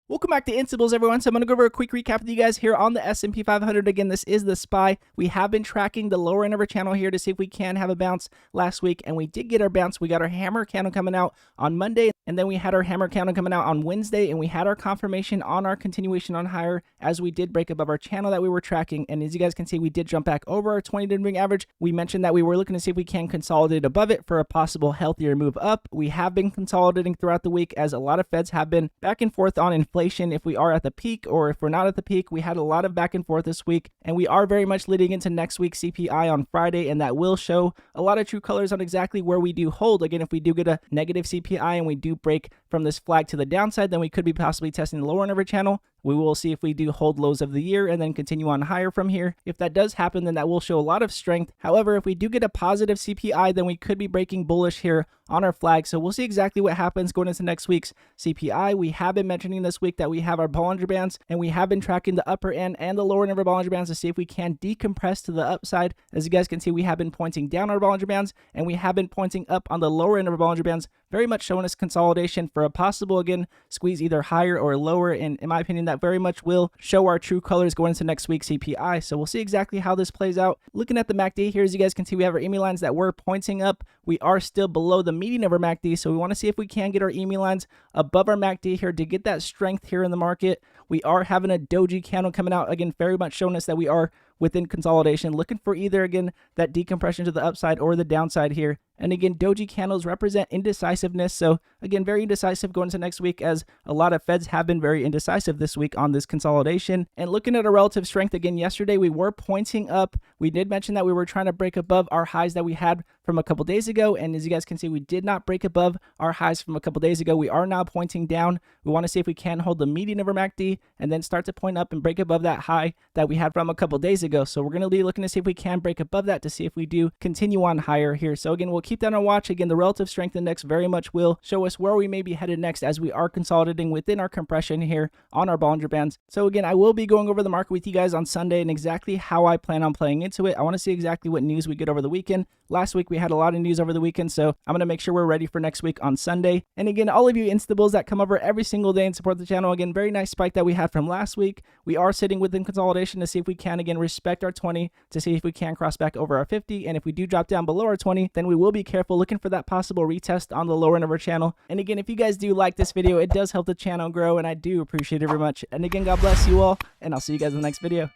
Welcome back to Instables, everyone. So I'm going to go over a quick recap with you guys here on the S&P 500. Again, this is the SPY. We have been tracking the lower end of our channel here to see if we can have a bounce last week, and we did get our bounce. We got our hammer candle coming out on Monday, and then we had our hammer candle coming out on Wednesday, and we had our confirmation on our continuation on higher as we did break above our channel that we were tracking. And as you guys can see, we did jump back over our 20-day moving average. We mentioned that we were looking to see if we can consolidate above it for a possible healthier move up. We have been consolidating throughout the week as a lot of Feds have been back and forth on inflation, if we are at the peak or if we're not at the peak. We had a lot of back and forth this week, and we are very much leading into next week's CPI on Friday, and that will show a lot of true colors on exactly where we do hold. Again, if we do get a negative CPI and we do break from this flag to the downside, then we could be possibly testing the lower end of our channel. We will see if we do hold lows of the year and then continue on higher from here. If that does happen, then that will show a lot of strength. However, if we do get a positive CPI, then we could be breaking bullish here on our flag. So we'll see exactly what happens going into next week's CPI. We have been mentioning this week that we have our Bollinger Bands, and we have been tracking the upper end and the lower end of our Bollinger Bands to see if we can decompress to the upside. As you guys can see, we have been pointing down our Bollinger Bands, and we have been pointing up on the lower end of our Bollinger Bands, very much showing us consolidation for a possible, again, squeeze either higher or lower. And in my opinion, that very much will show our true colors going into next week's CPI. So we'll see exactly how this plays out. Looking at the MACD here, as you guys can see, we have our EMI lines that were pointing up. We are still below the median of our MACD, so we want to see if we can get our EMI lines above our MACD here to get that strength here in the market. We are having a doji candle coming out, again, very much showing us that we are within consolidation, looking for either, again, that decompression to the upside or the downside here. And again, doji candles represent indecisiveness. So again, very indecisive going into next week, as a lot of Feds have been very indecisive this week on this consolidation. And looking at our relative strength, again, yesterday we were pointing up. We did mention that we were trying to break above our highs that we had from a couple days ago. And as you guys can see, we did not break above our highs from a couple days ago. We are now pointing down. We want to see if we can hold the median of our MACD and then start to point up and break above that high that we had from a couple days ago. So we're going to be looking to see if we can break above that to see if we do continue on higher here. So again, we'll keep that on watch. Again, the relative strength index very much will show us where we may be headed next as we are consolidating within our compression here on our Bollinger Bands. So again, I will be going over the market with you guys on Sunday and exactly how I plan on playing into it. I want to see exactly what news we get over the weekend. Last week we had a lot of news over the weekend, so I'm going to make sure we're ready for next week on Sunday. And again, all of you Instables that come over every single day and support the channel, again, very nice spike that we had from last week. We are sitting within consolidation to see if we can, again, respect our 20 to see if we can cross back over our 50. And if we do drop down below our 20, then we will be careful looking for that possible retest on the lower end of our channel. And again, if you guys do like this video, it does help the channel grow, and I do appreciate it very much. And again, God bless you all, and I'll see you guys in the next video.